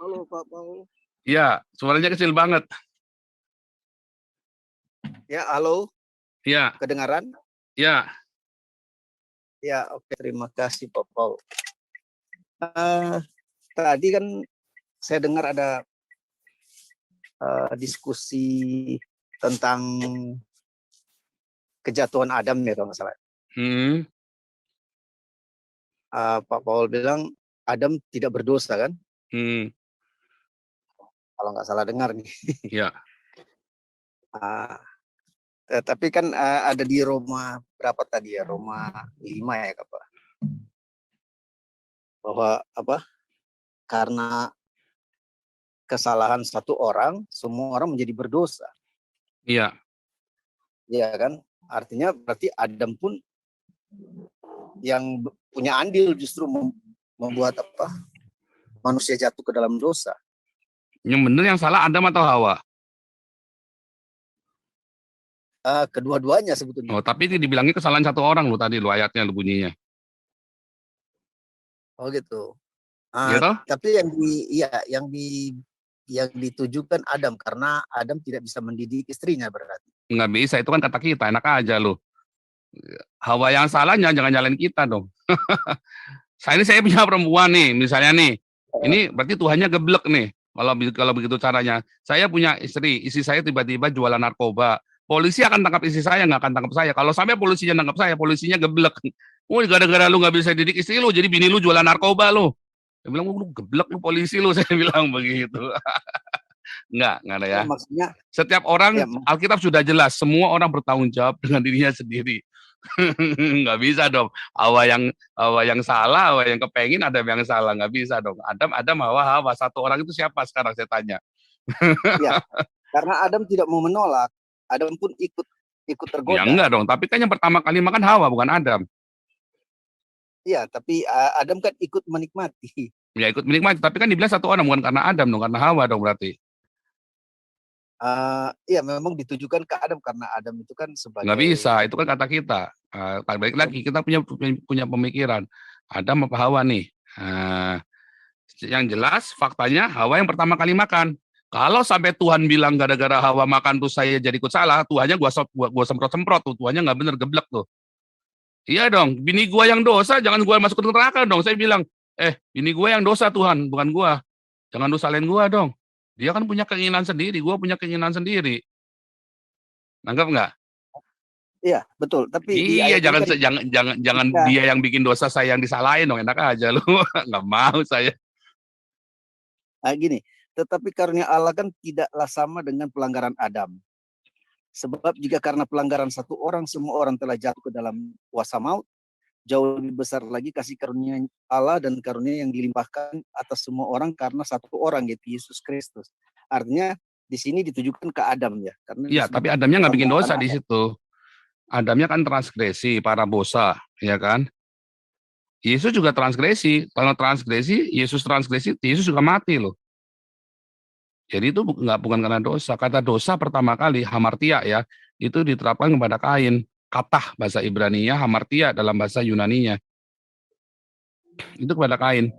Halo Pak Paul. Iya, suaranya kecil banget. Ya, halo. Iya. Kedengaran? Iya. Ya, oke. Terima kasih Pak Paul. Tadi kan saya dengar ada diskusi tentang kejatuhan Adam ya kalau nggak salah. Pak Paul bilang Adam tidak berdosa kan? Kalau nggak salah dengar nih. Iya. Tapi kan ada di Roma berapa tadi ya? Roma 5 ya Pak. Bahwa karena kesalahan satu orang, semua orang menjadi berdosa. Iya. Iya kan? Artinya berarti Adam pun yang punya andil justru membuat manusia jatuh ke dalam dosa. Yang benar yang salah Adam atau Hawa? Kedua-duanya sebetulnya. Oh, tapi ini dibilangnya kesalahan satu orang lo tadi lo ayatnya lo bunyinya. Oh gitu. Gitu? Tapi yang ditujukan Adam karena Adam tidak bisa mendidik istrinya berarti. Nggak bisa, itu kan kata kita, enak aja lo. Hawa yang salahnya jangan nyalain kita dong. Saya punya perempuan nih, misalnya nih. Ini berarti Tuhannya geblek nih. Kalau begitu caranya. Saya punya istri saya tiba-tiba jualan narkoba. Polisi akan tangkap istri saya, nggak akan tangkap saya. Kalau sampai polisinya tangkap saya, polisinya geblek. Oh, gara-gara lu nggak bisa didik istri lu, jadi bini lu jualan narkoba lu. Dia bilang, lu geblek lu polisi lu, saya bilang begitu. Enggak ada ya. Maksudnya setiap orang, Alkitab sudah jelas, semua orang bertanggung jawab dengan dirinya sendiri. Nggak bisa dong. Hawa yang salah, Hawa yang kepengen, Adam yang salah, nggak bisa dong. Adam, Hawa. Satu orang itu siapa sekarang saya tanya? Ya, karena Adam tidak mau menolak, Adam pun ikut tergoda. Ya enggak dong, tapi kan yang pertama kali makan Hawa bukan Adam. Iya, tapi Adam kan ikut menikmati. Ya ikut menikmati, tapi kan dibilang satu orang, bukan karena Adam dong, karena Hawa dong berarti. Iya, memang ditujukan ke Adam karena Adam itu kan sebagai. Nggak bisa, itu kan kata kita. Balik lagi, kita punya pemikiran. Adam apa Hawa nih? Yang jelas faktanya Hawa yang pertama kali makan. Kalau sampai Tuhan bilang gara-gara Hawa makan tuh saya jadi ikut salah, Tuhannya gua semprot-semprot tuh, Tuhannya nggak bener geblek tuh. Iya dong, bini gua yang dosa, jangan gua masuk ke neraka dong. Saya bilang, bini gua yang dosa Tuhan, bukan gua. Jangan dosalain gua dong. Dia kan punya keinginan sendiri, gua punya keinginan sendiri. Nanggap nggak? Iya, betul. Tapi iya, jangan dia yang bikin dosa, saya yang disalahin dong, enak aja lu. Nggak mau saya. Gini, tetapi karunia Allah kan tidaklah sama dengan pelanggaran Adam. Sebab jika karena pelanggaran satu orang, semua orang telah jatuh ke dalam kuasa maut, jauh lebih besar lagi kasih karunia Allah dan karunia yang dilimpahkan atas semua orang karena satu orang, yaitu Yesus Kristus. Artinya di sini ditujukan ke Adam ya. Iya, tapi Adamnya nggak bikin dosa di situ. Adamnya kan transgresi, parabosa, ya kan? Yesus juga transgresi. Kalau transgresi, Yesus juga mati loh. Jadi itu bukan karena dosa. Kata dosa pertama kali, hamartia ya, itu diterapkan kepada Kain. Katah bahasa Ibrani-nya, hamartia dalam bahasa Yunani-nya. Itu kepada Kain.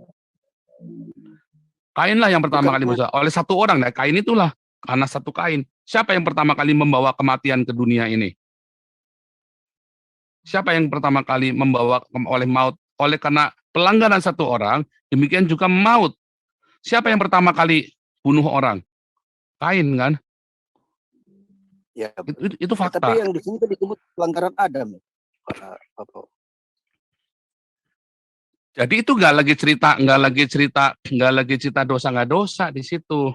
Kainlah yang pertama kali dosa. Oleh satu orang, nah Kain itulah. Karena satu Kain. Siapa yang pertama kali membawa kematian ke dunia ini? Siapa yang pertama kali membawa oleh maut? Oleh karena pelanggaran satu orang, demikian juga maut. Siapa yang pertama kali bunuh orang? Kain kan? Ya, itu fakta. Tapi yang di sini kan disebut pelanggaran Adam. Jadi itu nggak lagi cerita dosa nggak dosa di situ.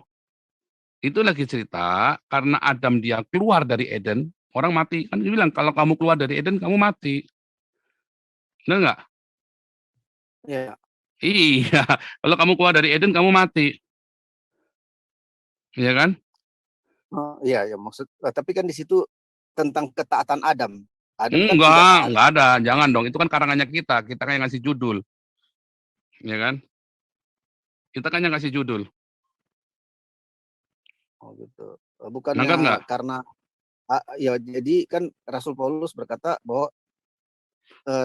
Itu lagi cerita karena Adam dia keluar dari Eden, orang mati. Kan dia bilang kalau kamu keluar dari Eden kamu mati. Benar nggak? Iya. Iya, kalau kamu keluar dari Eden kamu mati. Iya kan? Iya, maksud. Tapi kan di situ tentang ketaatan Adam. Enggak ada, jangan dong. Itu kan karangannya kita kan yang ngasih judul. Ya kan? Kita kan yang ngasih judul. Oh gitu. Bukannya karena ya jadi kan Rasul Paulus berkata bahwa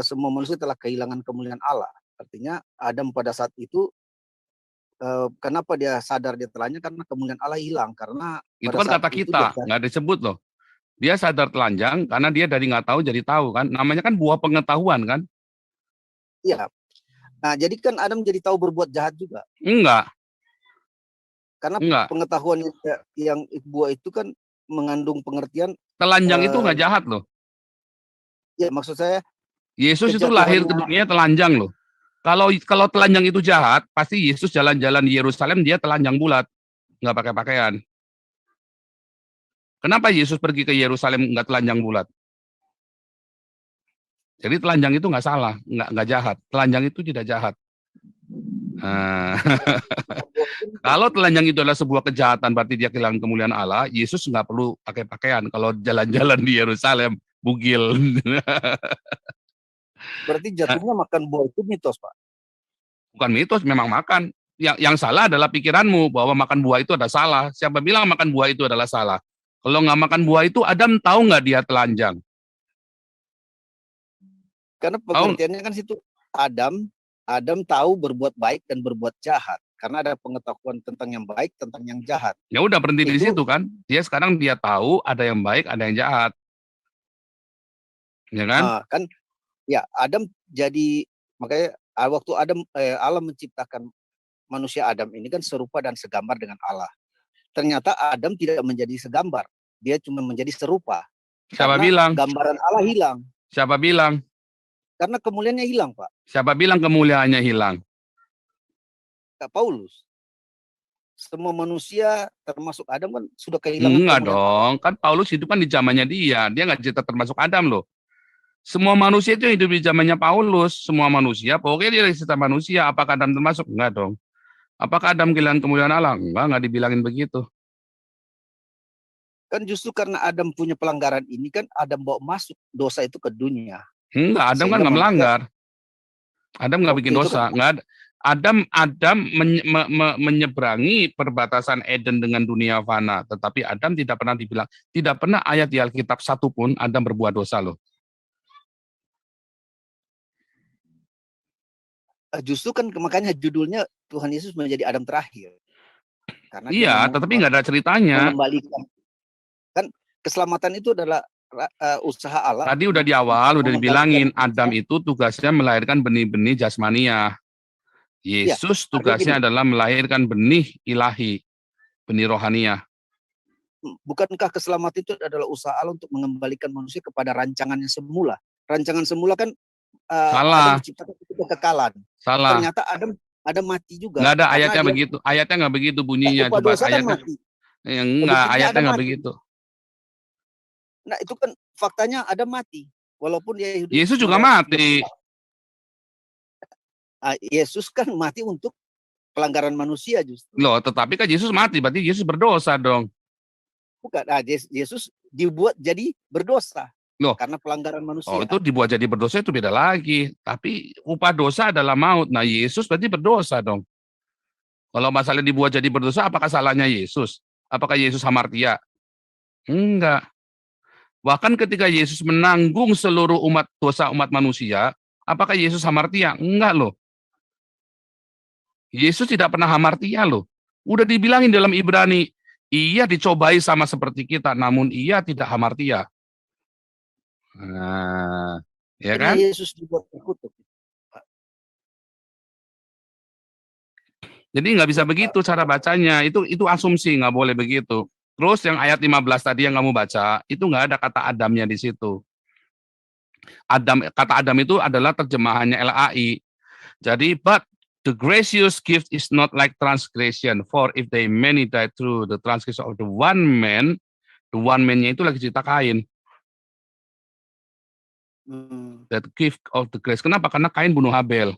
semua manusia telah kehilangan kemuliaan Allah. Artinya Adam pada saat itu kenapa dia sadar dia telanjang? Karena kemuliaan Allah hilang. Karena Itu pada kan saat kata itu kita, nggak disebut loh. Dia sadar telanjang karena dia dari nggak tahu jadi tahu kan. Namanya kan buah pengetahuan kan? iya. Nah, jadi kan Adam jadi tahu berbuat jahat juga. Enggak, Karena enggak. pengetahuan yang buah itu kan mengandung pengertian. Telanjang itu nggak jahat loh. Ya, maksud saya Yesus itu lahir ke kejatuhannya. dunia telanjang loh. Kalau telanjang itu jahat, pasti Yesus jalan-jalan di Yerusalem dia telanjang bulat, nggak pakai pakaian. Kenapa Yesus pergi ke Yerusalem nggak telanjang bulat? Jadi telanjang itu nggak salah, nggak jahat. Telanjang itu tidak jahat. Nah, kalau telanjang itu adalah sebuah kejahatan, berarti dia kehilangan kemuliaan Allah. Yesus nggak perlu pakai pakaian kalau jalan-jalan di Yerusalem, bugil. Berarti jatuhnya makan buah itu mitos, Pak. Bukan mitos, memang makan. Yang salah adalah pikiranmu bahwa makan buah itu ada salah. Siapa bilang makan buah itu adalah salah? Kalau nggak makan buah itu, Adam tahu nggak dia telanjang? Karena Tahu? pengertiannya kan situ Adam tahu berbuat baik dan berbuat jahat. Karena ada pengetahuan tentang yang baik, tentang yang jahat. Ya udah berhenti di Itu situ kan. Sekarang dia tahu ada yang baik, ada yang jahat. Ya kan? kan ya Adam jadi, makanya waktu Allah menciptakan manusia Adam ini kan serupa dan segambar dengan Allah. Ternyata Adam tidak menjadi segambar, dia cuma menjadi serupa. Siapa Karena bilang? gambaran Allah hilang. Siapa bilang? Karena kemuliaannya hilang, Pak. Siapa bilang kemuliaannya hilang? Kak Paulus. Semua manusia termasuk Adam kan sudah kehilangan Enggak kemuliaan Allah. dong, kan Paulus hidup kan di zamannya dia nggak cerita termasuk Adam loh. Semua manusia itu hidup di zamannya Paulus, semua manusia, pokoknya dia cerita manusia, apakah Adam termasuk? Enggak dong. Apakah Adam kehilangan kemuliaan Allah? Enggak dibilangin begitu. Kan justru karena Adam punya pelanggaran ini kan Adam bawa masuk dosa itu ke dunia. Enggak, Adam kan Sehingga nggak manusia, melanggar. Adam nggak bikin itu kan dosa, nggak ada. Adam menyeberangi perbatasan Eden dengan dunia fana, tetapi Adam tidak pernah dibilang, tidak pernah ayat di Alkitab satupun Adam berbuat dosa loh. justru kan makanya judulnya Tuhan Yesus menjadi Adam terakhir. Karena dia Iya, tetapi nggak ada ceritanya. mengembalikan. Kan keselamatan itu adalah usaha Allah. Tadi udah di awal, udah dibilangin, Adam itu tugasnya melahirkan benih-benih jasmania. Yesus tugasnya adalah melahirkan benih ilahi, benih rohaniah. Bukankah keselamatan itu adalah usaha Allah untuk mengembalikan manusia kepada rancangannya semula? Rancangan semula kan Salah. Adam diciptakan itu kekekalan. Salah. Ternyata Adam mati juga. Nggak ada ayatnya begitu. Ayatnya nggak begitu bunyinya. Coba dosa ayatnya. Kan mati. Enggak, ayatnya nggak begitu. Nah itu kan faktanya Adam mati. Walaupun dia hidup. Yesus juga mati. Yesus kan mati untuk pelanggaran manusia justru. Loh, tetapi kan Yesus mati, berarti Yesus berdosa dong. Bukan, Yesus dibuat jadi berdosa. Loh, karena pelanggaran manusia. Oh, itu dibuat jadi berdosa itu beda lagi. Tapi upah dosa adalah maut. Nah, Yesus berarti berdosa dong. Kalau masalah dibuat jadi berdosa, apakah salahnya Yesus? Apakah Yesus hamartia? Enggak. Bahkan ketika Yesus menanggung seluruh dosa umat manusia, apakah Yesus hamartia? Enggak loh. Yesus tidak pernah hamartia loh. Udah dibilangin dalam Ibrani, ia dicobai sama seperti kita, namun ia tidak hamartia. Nah, ya kan? Yesus dibuat terkutuk. Jadi nggak bisa begitu cara bacanya. Itu asumsi, nggak boleh begitu. Terus yang ayat 15 tadi yang kamu baca, itu nggak ada kata Adamnya di situ. Kata Adam itu adalah terjemahannya LAI. Jadi, but the gracious gift is not like transgression, for if they many die through the transgression of the one man-nya itu lagi cerita Kain. That gift of the grace. Kenapa? Karena Kain bunuh Habel.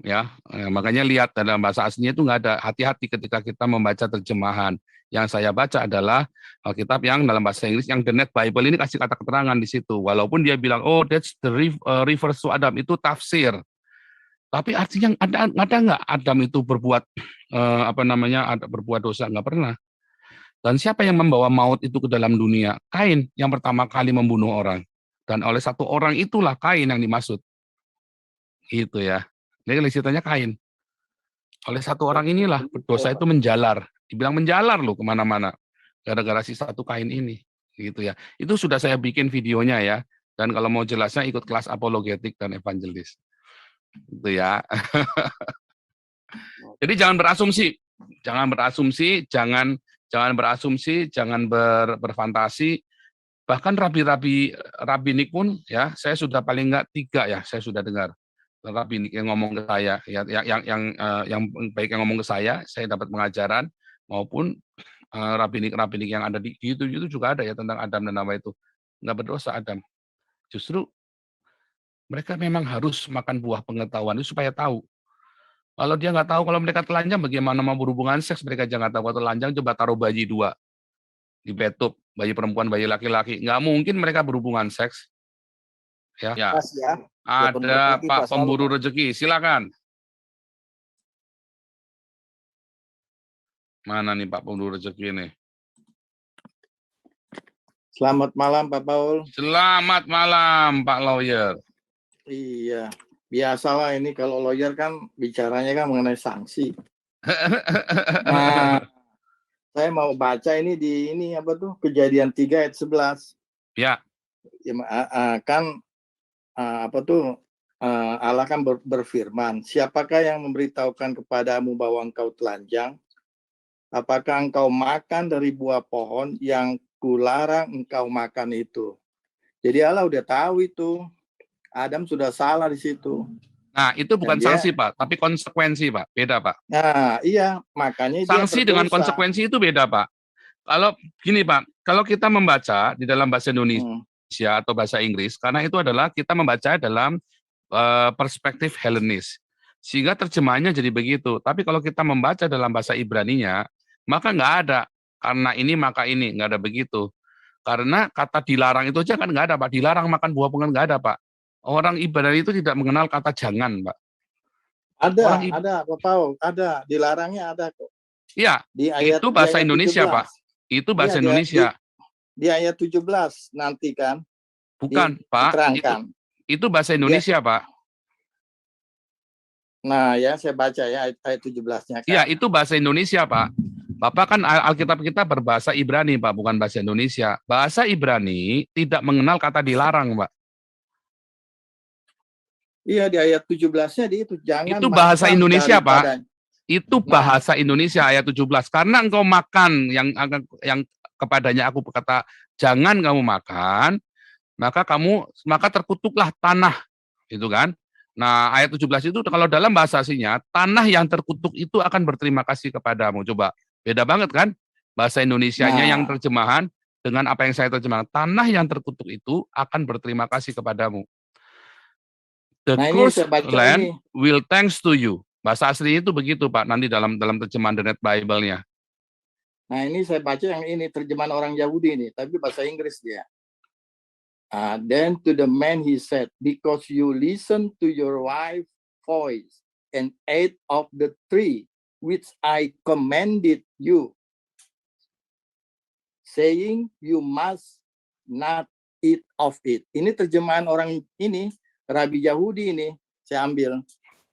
Ya, makanya lihat dalam bahasa aslinya itu nggak ada. Hati-hati ketika kita membaca terjemahan. Yang saya baca adalah Alkitab yang dalam bahasa Inggris, yang The Net Bible ini kasih kata keterangan di situ. Walaupun dia bilang, oh that's the refers to Adam, itu tafsir. Tapi artinya ada nggak Adam itu berbuat berbuat dosa? Nggak pernah. Dan siapa yang membawa maut itu ke dalam dunia? Kain yang pertama kali membunuh orang. Dan oleh satu orang itulah Kain yang dimaksud. Itu ya. Jadi ceritanya Kain. Oleh satu orang inilah dosa itu menjalar. Dibilang menjalar loh kemana-mana. Gara-gara si satu kain ini. Gitu ya. Itu sudah saya bikin videonya ya. Dan kalau mau jelasnya ikut kelas apologetik dan evangelis. Itu ya. Jadi jangan berasumsi. Jangan berasumsi, jangan berasumsi, jangan berfantasi. Bahkan rabi-rabi rabbinik pun ya, saya sudah paling enggak 3 ya, saya sudah dengar. Rabbinik yang ngomong ke saya, ya, yang baik yang ngomong ke saya dapat pengajaran, maupun rabbinik-rabbinik yang ada di itu juga ada ya tentang Adam dan Hawa itu. Enggak berdosa Adam. Justru mereka memang harus makan buah pengetahuan itu supaya tahu. Kalau dia nggak tahu kalau mereka telanjang, bagaimana mau berhubungan seks? Mereka jangan tahu kalau telanjang, coba taruh bayi 2 di bathtub, bayi perempuan, bayi laki-laki. Nggak mungkin mereka berhubungan seks. Ya, Pas ya. ada Pak Pemburu Rezeki, silakan. Mana nih Pak Pemburu Rezeki ini? Selamat malam Pak Paul. Selamat malam Pak Lawyer. Iya, biasalah ini kalau lawyer kan bicaranya kan mengenai sanksi. Nah, saya mau baca ini di apa tuh Kejadian 3 ayat 11. Ya. Kan apa tuh Allah kan berfirman, siapakah yang memberitahukan kepadamu bahwa engkau telanjang? Apakah engkau makan dari buah pohon yang kularang engkau makan itu? Jadi Allah udah tahu itu. Adam sudah salah di situ. Nah, itu bukan sanksi, Pak, tapi konsekuensi, Pak. Beda, Pak. Nah, iya, makanya sanksi dengan konsekuensi itu beda, Pak. Kalau gini, Pak, kalau kita membaca di dalam bahasa Indonesia atau bahasa Inggris, karena itu adalah kita membaca dalam perspektif Helenis. Sehingga terjemahannya jadi begitu. Tapi kalau kita membaca dalam bahasa Ibraninya, maka nggak ada. Karena ini, maka ini. Nggak ada begitu. Karena kata dilarang itu aja kan nggak ada, Pak. Dilarang makan buah pohon nggak ada, Pak. Orang Ibrani itu tidak mengenal kata jangan, Pak. Ada, Pak Paul, ada. Dilarangnya ada kok. Iya, itu bahasa Indonesia, 17. Pak. Itu bahasa Indonesia. Di ayat 17 nanti kan. Bukan, Pak. Itu bahasa Indonesia, Pak. Nah, ya saya baca ya ayat 17-nya kan. Iya, itu bahasa Indonesia, Pak. Bapak kan Alkitab kita berbahasa Ibrani, Pak, bukan bahasa Indonesia. Bahasa Ibrani tidak mengenal kata dilarang, Pak. Iya, di ayat 17-nya itu jangan. Itu bahasa Indonesia, Pak. Itu bahasa Indonesia ayat 17. Karena engkau makan yang kepadanya aku berkata, jangan kamu makan, maka terkutuklah tanah, gitu kan? Nah, ayat 17 itu kalau dalam bahasa aslinya, tanah yang terkutuk itu akan berterima kasih kepadamu. Coba, beda banget kan? Bahasa Indonesianya yang terjemahan dengan apa yang saya terjemahkan. Tanah yang terkutuk itu akan berterima kasih kepadamu. The cursed land will thanks to you. Bahasa aslinya itu begitu, Pak, nanti dalam terjemahan The Net Bible-nya. Nah, ini saya baca yang ini terjemahan orang Yahudi ini, tapi bahasa Inggris dia. Then to the man he said, because you listen to your wife's voice and ate of the tree which I commanded you, saying you must not eat of it. Ini terjemahan orang ini, Rabi Yahudi ini, saya ambil.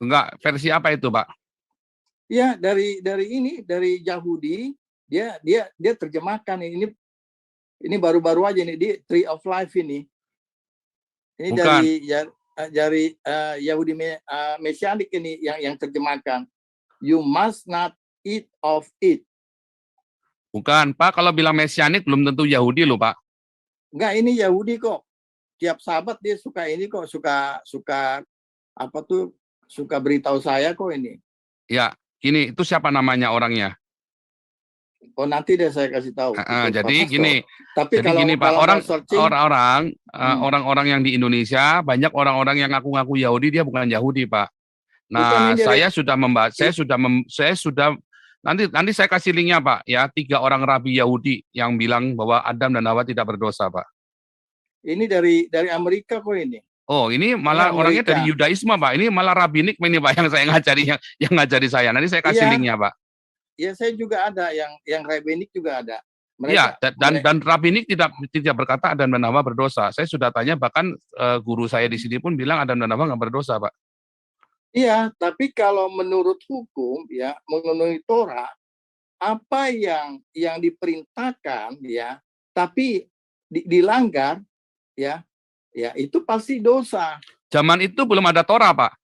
Enggak, versi apa itu, Pak? Ya, dari Yahudi, dia terjemahkan ini baru-baru aja nih di Tree of Life ini. Ini bukan. dari Yahudi Mesianik ini yang terjemahkan. You must not eat of it. Bukan, Pak, kalau bilang Mesianik belum tentu Yahudi loh, Pak. Enggak, ini Yahudi kok. Tiap sahabat dia suka ini kok, suka apa tuh, suka beritahu saya kok ini. Ya, gini, itu siapa namanya orangnya? Oh, nanti deh saya kasih tahu. Jadi gini, tapi jadi gini, Pak, orang-orang yang di Indonesia banyak orang-orang yang ngaku-ngaku Yahudi, dia bukan Yahudi, Pak. Nah, saya sudah membahas, saya sudah nanti saya kasih linknya, Pak, ya, 3 orang rabi Yahudi yang bilang bahwa Adam dan Hawa tidak berdosa, Pak. Ini dari Amerika kok ini. Oh, ini malah orangnya dari Yudaisme, Pak. Ini malah rabbinik ini, Pak, yang saya ngajari yang ngajari saya. Nanti saya kasih linknya, Pak. Ya, saya juga ada yang rabbinik juga ada. Iya, dan rabbinik tidak berkata Adam dan Hawa berdosa. Saya sudah tanya, bahkan guru saya di sini pun bilang Adam dan Hawa nggak berdosa, Pak. Iya, tapi kalau menurut hukum ya, mengenai Torah, apa yang diperintahkan ya, tapi dilanggar ya, ya itu pasti dosa. Zaman itu belum ada Torah, Pak.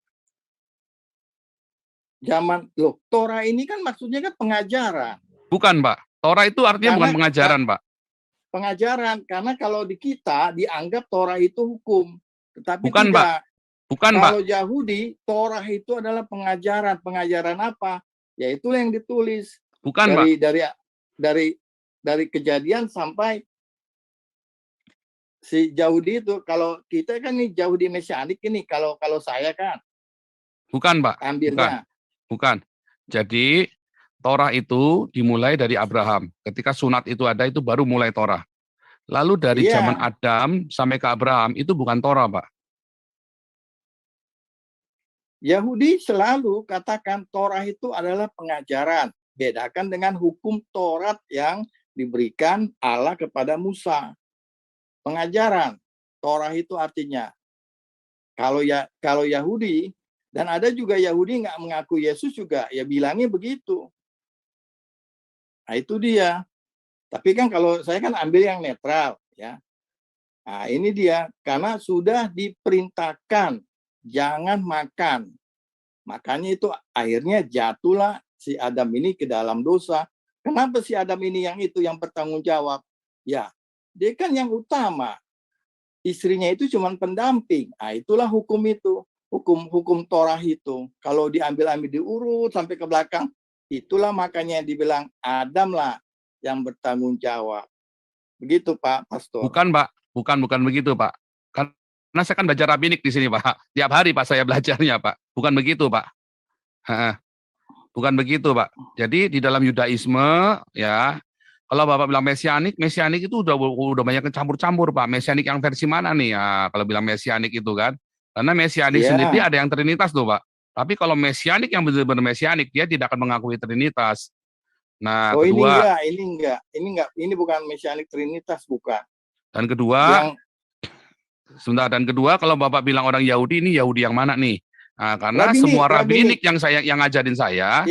Zaman loh, Torah ini kan maksudnya kan pengajaran. Bukan, Pak. Torah itu artinya bukan pengajaran, Pak. Pengajaran, karena kalau di kita dianggap Torah itu hukum, tetapi Bukan, Pak. tidak. Bukan, Pak. Kalau Yahudi, Torah itu adalah pengajaran. Pengajaran apa? Ya itu yang ditulis. Bukan, Pak. Dari Kejadian sampai si Yahudi itu. Kalau kita kan nih Yahudi Mesianik ini, kalau saya kan. Bukan, Pak. Ambilnya. Bukan. Jadi Torah itu dimulai dari Abraham. Ketika sunat itu ada, itu baru mulai Torah. Lalu dari zaman Adam sampai ke Abraham, itu bukan Torah, Pak. Yahudi selalu katakan Torah itu adalah pengajaran. Bedakan dengan hukum Taurat yang diberikan Allah kepada Musa. Pengajaran. Torah itu artinya. Kalau Yahudi, dan ada juga Yahudi nggak mengaku Yesus juga, ya bilangnya begitu. Nah itu dia. Tapi kan kalau saya kan ambil yang netral, ya. Nah ini dia, karena sudah diperintahkan jangan makan. Makanya itu akhirnya jatuhlah si Adam ini ke dalam dosa. Kenapa si Adam ini yang bertanggung jawab? Ya, dia kan yang utama. Istrinya itu cuma pendamping. Nah, itulah hukum itu. Hukum Torah itu. Kalau diambil-ambil diurut sampai ke belakang, itulah makanya dibilang Adam lah yang bertanggung jawab. Begitu Pak Pastor. Bukan, Pak. Bukan begitu, Pak. Karena saya kan belajar rabinik di sini, Pak. Tiap hari, Pak, saya belajarnya, Pak. Bukan begitu, Pak. Bukan begitu, Pak. Jadi di dalam Yudaisme, ya, kalau Bapak bilang mesianik itu udah banyak campur-campur, Pak. Mesianik yang versi mana nih? Ya, kalau bilang mesianik itu kan. Karena mesianik sendiri ada yang Trinitas tuh, Pak. Tapi kalau mesianik yang benar-benar mesianik, dia tidak akan mengakui Trinitas. Nah, kedua, ini bukan mesianik Trinitas, bukan. Dan kedua, kalau Bapak bilang orang Yahudi, ini Yahudi yang mana nih? Nah, karena semua rabinik yang ngajarin saya,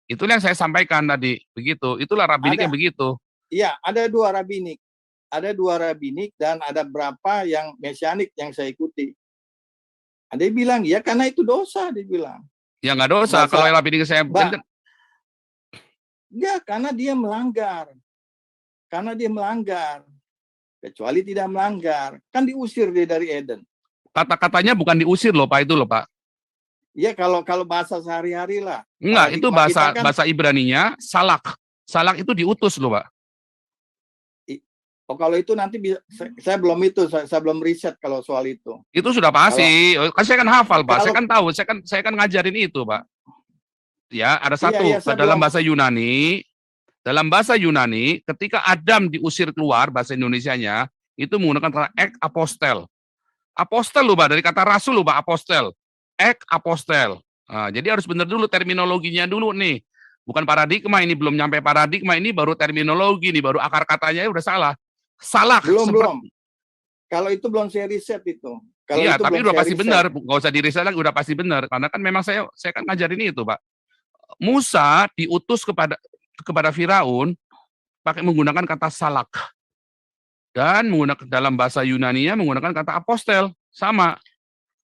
itulah yang saya sampaikan tadi, begitu. Itulah rabinik yang begitu. Iya, ada dua rabinik. Dan ada berapa yang mesianik yang saya ikuti. Ada yang bilang, ya karena itu dosa, dia bilang. Ya nggak dosa, kalau yang rabinik saya... Ya, karena dia melanggar. Kecuali tidak melanggar. Kan diusir dia dari Eden. Kata-katanya bukan diusir loh, Pak, itu loh, Pak. Iya, kalau bahasa sehari-hari lah. Enggak, itu bahasa Ibraninya, salak. Salak itu diutus loh, Pak. Oh, kalau itu nanti saya belum riset kalau soal itu. Itu sudah pasti. Kan saya kan hafal, Pak. Saya kan tahu, saya kan ngajarin itu, Pak. Ya, ada satu dalam bahasa Yunani. Dalam bahasa Yunani, ketika Adam diusir keluar, bahasa Indonesianya, itu menggunakan kata ek apostel. Apostel loh, Pak, dari kata rasul loh, Pak, apostel. Ek apostel. Nah, jadi harus benar dulu terminologinya dulu nih. Bukan paradigma, ini belum nyampe paradigma, ini baru terminologi, nih baru akar katanya udah salah. Salah. Belum. Kalau itu belum saya riset itu. Iya, tapi udah pasti benar. Nggak usah diriset lagi, udah pasti benar. Karena kan memang saya kan ngajarin itu, Pak. Musa diutus kepada Firaun pakai menggunakan kata salak. Dan menggunakan dalam bahasa Yunani-nya menggunakan kata apostel. Sama.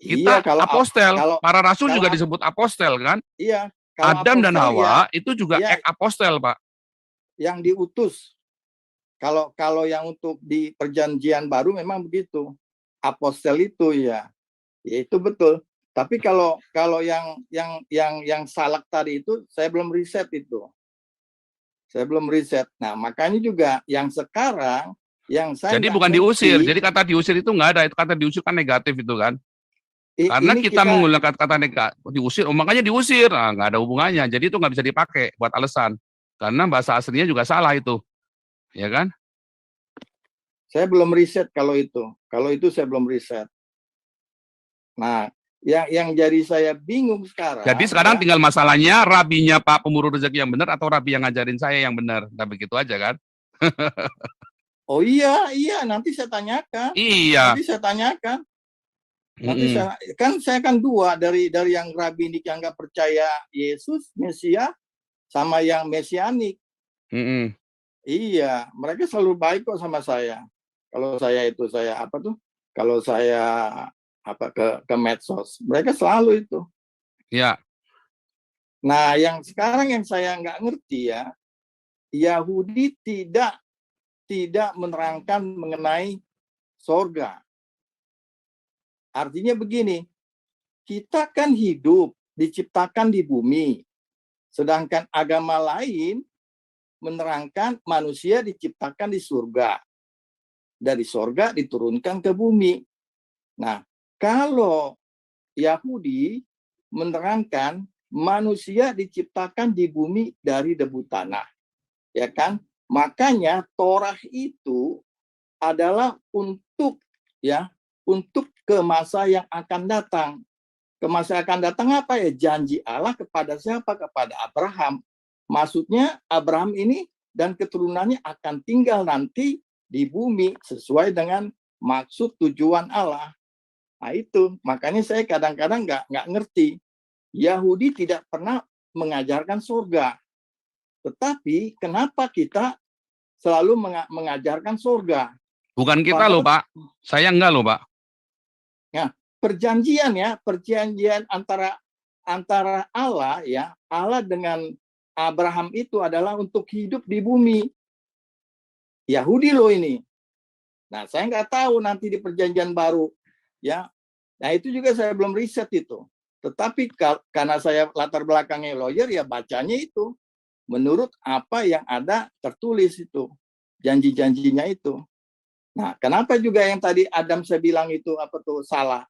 Kita apostel, para rasul juga disebut apostel kan? Iya. Adam dan Hawa itu juga ek apostel, Pak. Yang diutus. Kalau yang untuk di perjanjian baru memang begitu. Apostel itu ya itu betul. Tapi kalau yang salak tadi itu saya belum riset itu. Nah, makanya juga yang sekarang yang saya jadi bukan diusir. Jadi kata diusir itu nggak ada. Itu kata diusir kan negatif itu kan. Karena kita menggunakan kata negatif diusir, makanya diusir. Nah, nggak ada hubungannya. Jadi itu nggak bisa dipakai buat alasan. Karena bahasa aslinya juga salah itu. Ya kan? Saya belum riset kalau itu. Kalau itu saya belum riset. Nah, yang jadi saya bingung sekarang. Jadi sekarang tinggal masalahnya rabinya Pak Pemburu Rezeki yang benar atau rabi yang ngajarin saya yang benar. Nah, begitu aja kan? Oh iya, nanti saya tanyakan. Iya. Nanti saya tanyakan. Nanti saya kan dua dari yang rabbinik yang nggak percaya Yesus Mesia sama yang mesianik. Iya, mereka selalu baik kok sama saya. Kalau saya kalau saya ke medsos, mereka selalu itu. Ya. Nah, yang sekarang yang saya nggak ngerti ya, Yahudi tidak menerangkan mengenai sorga. Artinya begini, kita kan hidup, diciptakan di bumi. Sedangkan agama lain menerangkan manusia diciptakan di surga. Dari surga diturunkan ke bumi. Nah, kalau Yahudi menerangkan manusia diciptakan di bumi dari debu tanah. Ya kan? Makanya Torah itu adalah untuk ke masa yang akan datang. Ke masa yang akan datang apa ya? Janji Allah kepada siapa? Kepada Abraham. Maksudnya Abraham ini dan keturunannya akan tinggal nanti di bumi sesuai dengan maksud tujuan Allah. Nah itu, makanya saya kadang-kadang nggak ngerti. Yahudi tidak pernah mengajarkan surga. Tetapi kenapa kita selalu mengajarkan surga? Bukan kita loh, Pak. Saya enggak loh, Pak. Nah, perjanjian antara Allah ya, Allah dengan Abraham itu adalah untuk hidup di bumi. Yahudi loh ini. Nah, saya nggak tahu nanti di perjanjian baru ya. Nah, itu juga saya belum riset itu. Tetapi karena saya latar belakangnya lawyer ya bacanya itu menurut apa yang ada tertulis itu, janji-janjinya itu. Nah, kenapa juga yang tadi Adam saya bilang itu salah?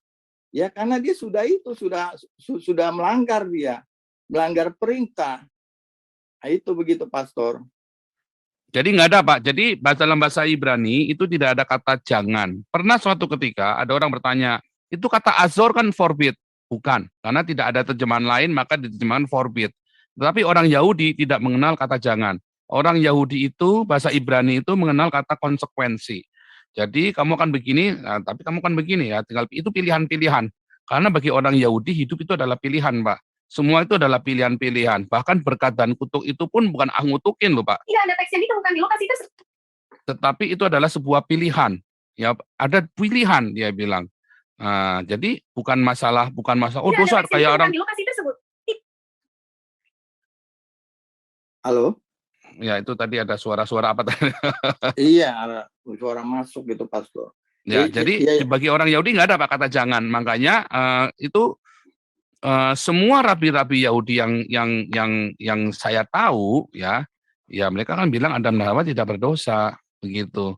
Ya karena dia sudah melanggar melanggar perintah. Nah, itu begitu, Pastor. Jadi nggak ada, Pak. Jadi dalam bahasa Ibrani itu tidak ada kata jangan. Pernah suatu ketika ada orang bertanya, itu kata azor kan forbid. Bukan, karena tidak ada terjemahan lain maka diterjemahkan forbid. Tetapi orang Yahudi tidak mengenal kata jangan. Orang Yahudi itu, bahasa Ibrani itu mengenal kata konsekuensi. Jadi kamu akan begini, nah, tapi kamu akan begini ya. Tinggal itu pilihan-pilihan. Karena bagi orang Yahudi hidup itu adalah pilihan, Pak. Semua itu adalah pilihan-pilihan. Bahkan berkat dan kutuk itu pun bukan ngutukin loh, Pak. Tidak ada teks yang ditemukan di lokasi tersebut. Tetapi itu adalah sebuah pilihan. Ya, ada pilihan dia bilang. Nah, jadi bukan masalah oh dosa kayak orang di lokasi tersebut. Halo? Ya, itu tadi ada suara-suara apa tadi? Iya, ada suara masuk gitu, Pastor. Ya, jadi bagi orang Yahudi nggak ada Pak kata jangan. Makanya itu semua rabi-rabi Yahudi yang saya tahu ya mereka kan bilang Adam dan Hawa tidak berdosa begitu.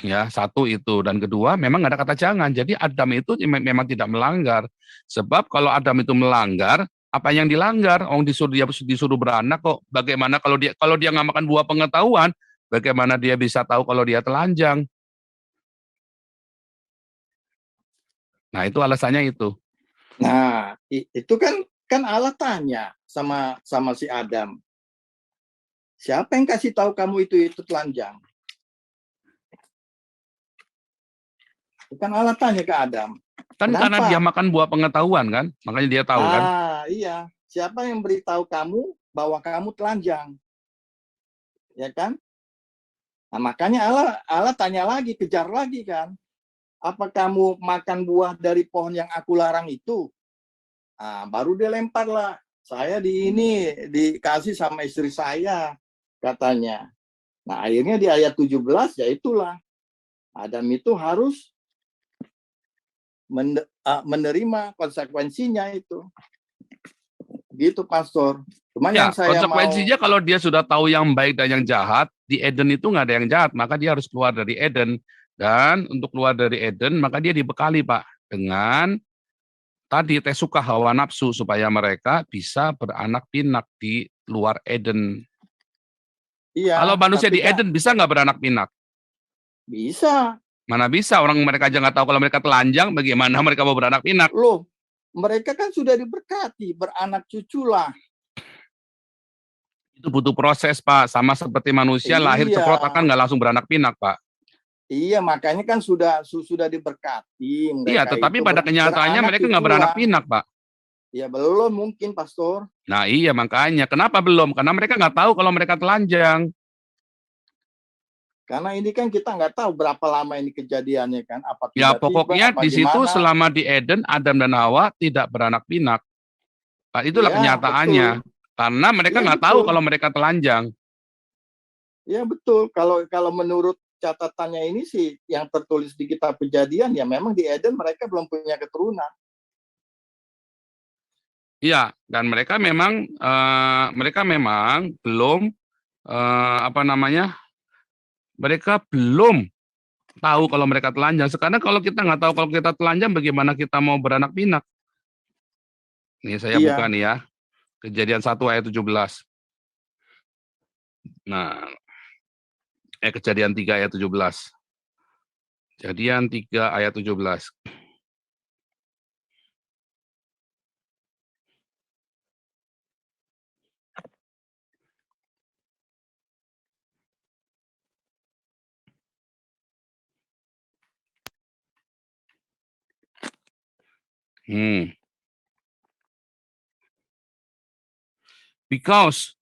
Ya, satu itu, dan kedua memang nggak ada kata jangan. Jadi Adam itu memang tidak melanggar. Sebab kalau Adam itu melanggar, apa yang dilanggar? Disuruh beranak kok. Bagaimana kalau dia nggak makan buah pengetahuan, bagaimana dia bisa tahu kalau dia telanjang? Nah, itu alasannya itu. Nah, itu kan Allah tanya sama si Adam. Siapa yang kasih tahu kamu itu telanjang? Kan Allah tanya ke Adam. Kan kenapa? Karena dia makan buah pengetahuan kan, makanya dia tahu kan. Iya. Siapa yang beritahu kamu bahwa kamu telanjang? Ya kan? Nah, makanya Allah tanya lagi, kejar lagi kan. Apa kamu makan buah dari pohon yang aku larang itu? Nah, baru dia lempar lah. Saya dikasih sama istri saya, katanya. Nah, akhirnya di ayat 17, ya itulah. Adam itu harus menerima konsekuensinya itu. Gitu, Pastor. Cuman Ya, yang saya konsekuensinya kalau dia sudah tahu yang baik dan yang jahat, di Eden itu nggak ada yang jahat, maka dia harus keluar dari Eden. Dan untuk keluar dari Eden, maka dia dibekali, Pak, dengan tadi tes suka hawa nafsu, supaya mereka bisa beranak pinak di luar Eden. Iya, kalau manusia di Eden bisa nggak beranak pinak? Bisa. Mana bisa, orang mereka aja nggak tahu kalau mereka telanjang, bagaimana mereka mau beranak pinak? Loh, mereka kan sudah diberkati, beranak cuculah. Itu butuh proses, Pak. Sama seperti manusia lahir ceprot akan nggak langsung beranak pinak, Pak. Iya, makanya kan sudah diberkati Iya, mereka tetapi itu pada kenyataannya beranak mereka nggak beranak picuan. pinak, Pak. Ya belum mungkin, Pastor. Nah iya makanya, kenapa belum? Karena mereka nggak tahu kalau mereka telanjang. Karena ini kan kita nggak tahu berapa lama ini kejadiannya kan. Apa Ya tiba-tiba, pokoknya apa di situ gimana. selama di Eden, Adam dan Hawa tidak beranak pinak. Nah, itulah Iya, kenyataannya. betul. Karena mereka Iya, nggak tahu betul. kalau mereka telanjang. Iya, betul. Kalau menurut catatannya ini sih yang tertulis di kitab Kejadian, ya memang di Eden mereka belum punya keturunan. Iya, dan mereka memang belum apa namanya? Mereka belum tahu kalau mereka telanjang. Sekarang kalau kita nggak tahu kalau kita telanjang, bagaimana kita mau beranak pinak? Nih saya buka Iya. nih ya. Kejadian 1 ayat 17. Nah, Kejadian 3 ayat 17. Kejadian 3 ayat 17. Because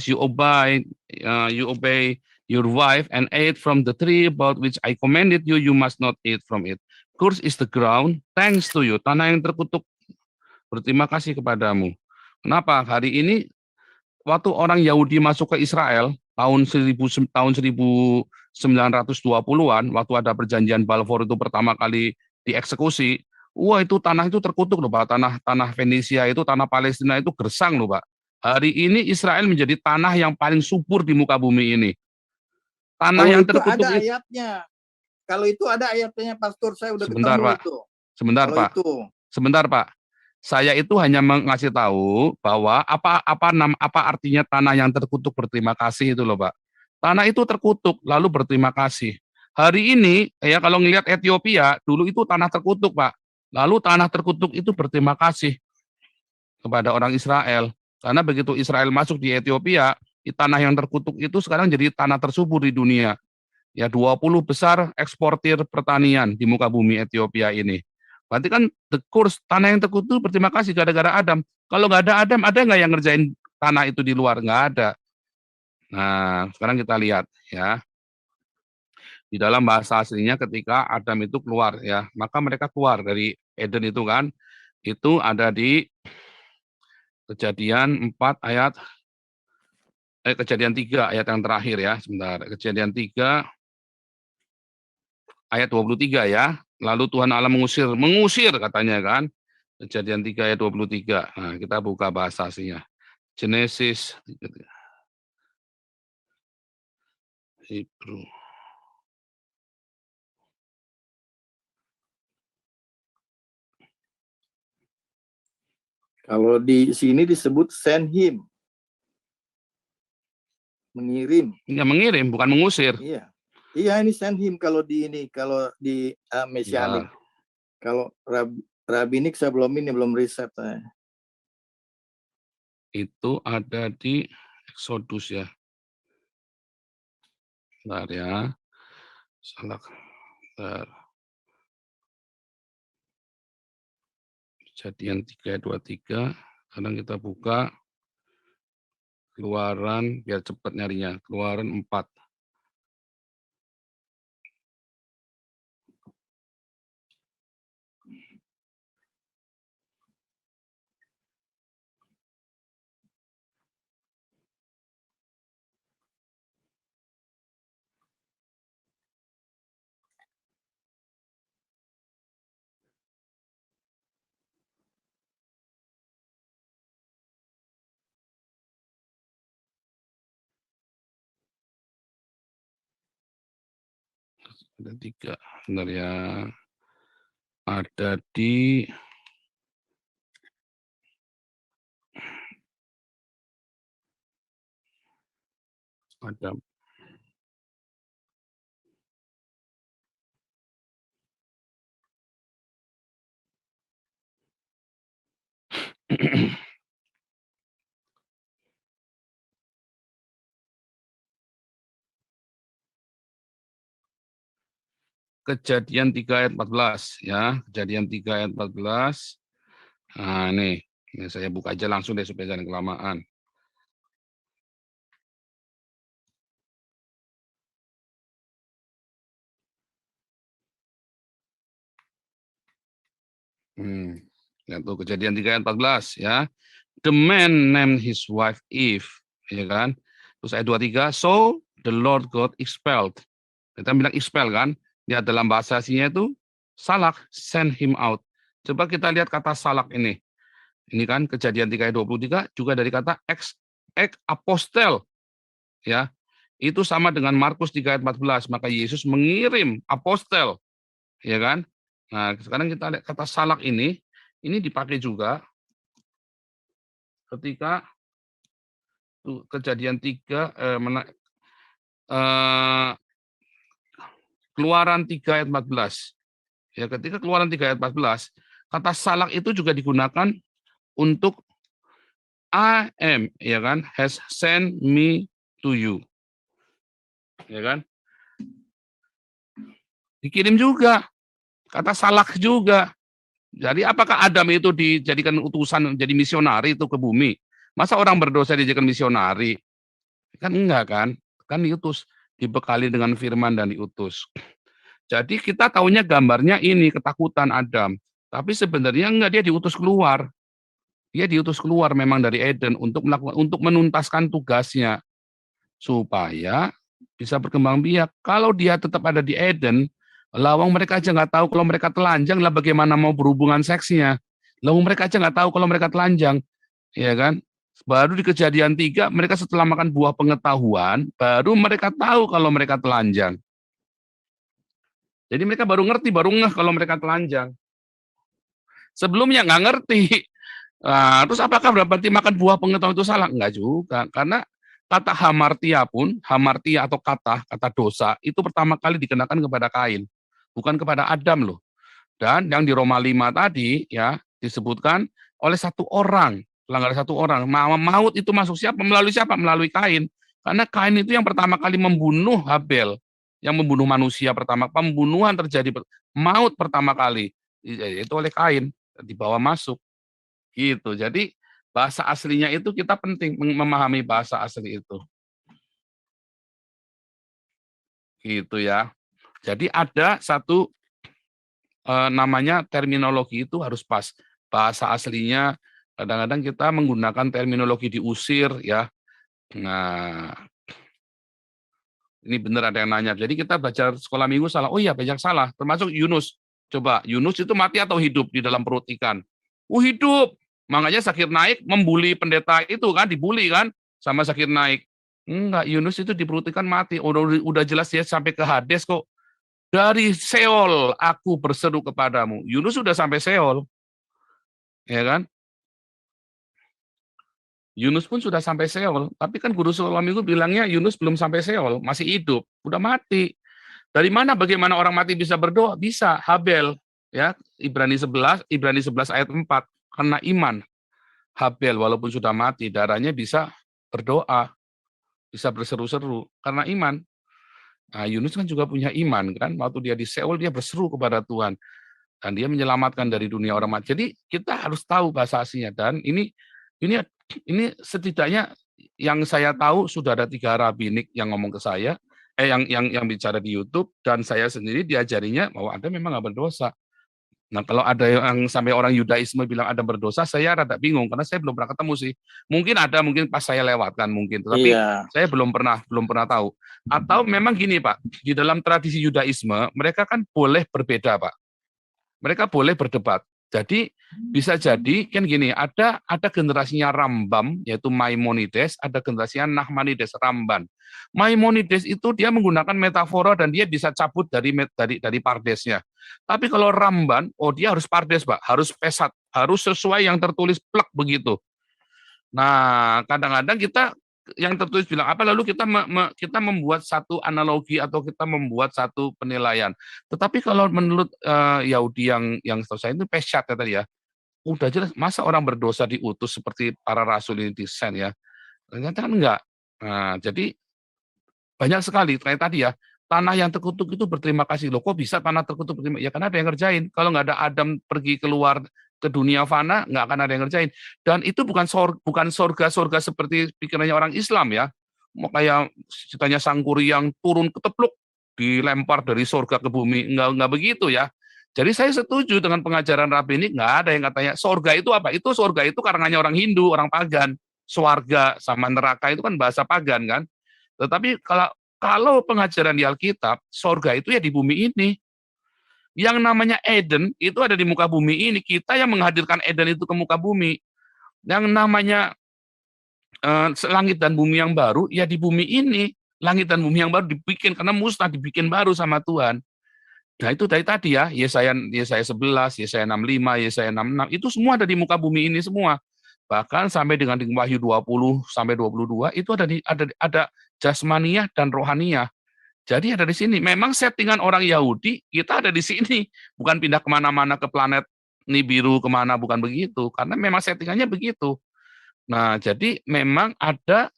you obey your wife and ate from the tree about which I commanded you, you must not eat from it. Cursed is the ground, thanks to you. Tanah yang terkutuk, berterima kasih kepadamu. Kenapa? Hari ini waktu orang Yahudi masuk ke Israel tahun 1920-an, waktu ada perjanjian Balfour itu pertama kali dieksekusi, wah itu tanah itu terkutuk loh Pak, tanah Venesia itu, tanah Palestina itu gersang loh Pak. Hari ini Israel menjadi tanah yang paling subur di muka bumi ini. Tanah Kalau yang itu terkutuk ada itu, ayatnya. Kalau itu ada ayatnya, Pastor, saya udah sebentar ketemu Pak, itu. sebentar Kalau Pak, itu. sebentar Pak. Saya itu hanya mengasih tahu bahwa apa artinya tanah yang terkutuk berterima kasih itu loh Pak. Tanah itu terkutuk lalu berterima kasih. Hari ini ya kalau ngelihat Ethiopia dulu itu tanah terkutuk Pak. Lalu tanah terkutuk itu berterima kasih kepada orang Israel. Karena begitu Israel masuk di Ethiopia, di tanah yang terkutuk itu sekarang jadi tanah tersubur di dunia. Ya 20 besar eksportir pertanian di muka bumi Ethiopia ini. Berarti kan the curse, tanah yang terkutuk berterima kasih gara-gara Adam. Kalau nggak ada Adam, ada nggak yang ngerjain tanah itu di luar? Nggak ada. Nah, sekarang kita lihat ya. Di dalam bahasa aslinya ketika Adam itu keluar ya, maka mereka keluar dari Eden itu kan, itu ada di Kejadian 4 ayat, Kejadian 3 ayat yang terakhir ya, sebentar. Kejadian 3 ayat 23 ya. Lalu Tuhan Allah mengusir katanya kan. Kejadian 3 ayat 23. Nah, kita buka bahasa aslinya. Genesis Hebrew. Kalau di sini disebut send him. Mengirim. Ya, mengirim, bukan mengusir. Iya. Iya, ini send him kalau di Mesianik. Ya. Kalau Rabinik saya belum riset saya. Itu ada di Exodus ya. Bentar ya. Salah. Bentar. Kejadian 3 ayat 23. Sekarang kita buka Keluaran biar cepat nyarinya. Keluaran 4. Ada 3. Bentar ya. Ada di ada Kejadian 3 ayat 14 ya. Kejadian 3 ayat 14. Nah, ini saya buka aja langsung deh supaya jangan kelamaan. Lihat tuh Kejadian 3 ayat 14 ya. The man named his wife Eve, ya kan? Terus ayat 23, so the Lord God expelled. Kita bilang expel kan? Dia dalam bahasa aslinya itu salak, send him out. Coba kita lihat kata salak ini. Ini kan Kejadian 3 ayat 23 juga dari kata ex apostel. Ya. Itu sama dengan Markus 3 ayat 14, maka Yesus mengirim apostel, ya kan? Nah, sekarang kita lihat kata salak ini dipakai juga ketika Kejadian 3 Keluaran 3 ayat 14. Ya, ketika Keluaran 3 ayat 14, kata salak itu juga digunakan untuk I am, ya kan, has sent me to you. Ya kan? Dikirim juga. Kata salak juga. Jadi apakah Adam itu dijadikan utusan jadi misionari itu ke bumi? Masa orang berdosa dijadikan misionari? Kan enggak kan? Kan diutus, dibekali dengan firman dan diutus. Jadi kita tahunya gambarnya ini ketakutan Adam. Tapi sebenarnya enggak, dia diutus keluar. Dia diutus keluar memang dari Eden untuk menuntaskan tugasnya supaya bisa berkembang biak. Kalau dia tetap ada di Eden, lawang mereka aja nggak tahu kalau mereka telanjang, lah bagaimana mau berhubungan seksnya. Lawang mereka aja nggak tahu kalau mereka telanjang, ya kan? Baru di Kejadian 3, mereka setelah makan buah pengetahuan, baru mereka tahu kalau mereka telanjang. Jadi mereka baru ngerti, baru ngeh kalau mereka telanjang. Sebelumnya nggak ngerti. Nah, terus apakah berarti makan buah pengetahuan itu salah? Enggak juga, karena kata hamartia pun, hamartia atau kata dosa, itu pertama kali dikenakan kepada Kain, bukan kepada Adam loh. Dan yang di Roma 5 tadi ya disebutkan oleh satu orang, pelanggar satu orang. Maut itu masuk siapa? Melalui siapa? Melalui Kain. Karena Kain itu yang pertama kali membunuh Habel, yang membunuh manusia pertama. Pembunuhan terjadi, maut pertama kali itu oleh Kain, dibawa masuk. Gitu. Jadi bahasa aslinya itu kita penting memahami bahasa asli itu. Gitu ya. Jadi ada satu namanya terminologi itu harus pas. Bahasa aslinya kadang-kadang kita menggunakan terminologi diusir ya. Nah, ini benar ada yang nanya. Jadi kita baca sekolah minggu salah. Oh iya, banyak salah. Termasuk Yunus. Coba, Yunus itu mati atau hidup di dalam perut ikan? Hidup. Makanya Zakir Naik membuli pendeta itu kan, dibully kan sama Zakir Naik. Enggak, Yunus itu di perut ikan mati. Udah jelas ya sampai ke Hades kok. Dari Seol aku berseru kepadamu. Yunus sudah sampai Seol. Ya kan? Yunus pun sudah sampai Seol. Tapi kan guru sekolah minggu bilangnya Yunus belum sampai Seol, masih hidup, udah mati. Dari mana bagaimana orang mati bisa berdoa? Bisa, Habel. Ya, Ibrani 11 ayat 4. Karena iman, Habel walaupun sudah mati, darahnya bisa berdoa, bisa berseru-seru karena iman. Nah, Yunus kan juga punya iman kan, waktu dia di Seol dia berseru kepada Tuhan dan dia menyelamatkan dari dunia orang mati. Jadi kita harus tahu bahasa aslinya, dan ini setidaknya yang saya tahu sudah ada 3 rabinik yang ngomong ke saya, yang bicara di YouTube, dan saya sendiri diajarinya bahwa Anda memang nggak berdosa. Nah, kalau ada yang sampai orang Yudaisme bilang ada berdosa, saya rada bingung karena saya belum pernah ketemu sih. Mungkin ada, mungkin pas saya lewatkan mungkin, tapi saya belum pernah tahu. Atau memang gini Pak, di dalam tradisi Yudaisme mereka kan boleh berbeda Pak. Mereka boleh berdebat. Jadi bisa jadi kan gini, ada generasinya Rambam yaitu Maimonides, ada generasinya Nachmanides, Ramban. Maimonides itu dia menggunakan metafora dan dia bisa cabut dari pardesnya. Tapi kalau Ramban, dia harus pardes Pak, harus pesat, harus sesuai yang tertulis plek begitu. Nah, kadang-kadang kita yang tertulis bilang apa, lalu kita membuat satu analogi atau kita membuat satu penilaian. Tetapi kalau menurut Yahudi yang setahu saya itu peshat ya tadi ya, udah jelas masa orang berdosa diutus seperti para rasul ini desain ya. Ternyata kan enggak. Nah, jadi banyak sekali kayak tadi ya, tanah yang terkutuk itu berterima kasih. Loh, kok bisa tanah terkutuk berterima? Ya karena ada yang ngerjain. Kalau nggak ada Adam pergi keluar ke dunia fana, nggak akan ada yang ngerjain. Dan itu bukan sorga seperti pikirannya orang Islam ya. Mau kayak ceritanya Sangkuri yang turun ketepluk, dilempar dari sorga ke bumi. Nggak begitu ya. Jadi saya setuju dengan pengajaran rabbinik, nggak ada yang katanya sorga itu apa? Itu sorga itu karangannya orang Hindu, orang pagan. Swarga sama neraka itu kan bahasa pagan kan. Tetapi kalau pengajaran di Alkitab, sorga itu ya di bumi ini. Yang namanya Eden itu ada di muka bumi ini. Kita yang menghadirkan Eden itu ke muka bumi. Yang namanya langit dan bumi yang baru ya di bumi ini. Langit dan bumi yang baru dibikin karena musnah, dibikin baru sama Tuhan. Nah itu dari tadi ya, Yesaya 11, Yesaya 65, Yesaya 66, itu semua ada di muka bumi ini semua. Bahkan sampai dengan di Wahyu 20 sampai 22 itu ada jasmaniah dan rohaniah. Jadi ada di sini. Memang settingan orang Yahudi kita ada di sini, bukan pindah kemana-mana ke planet Nibiru kemana, bukan begitu. Karena memang settingannya begitu. Nah jadi memang ada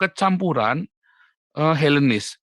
kecampuran Helenis.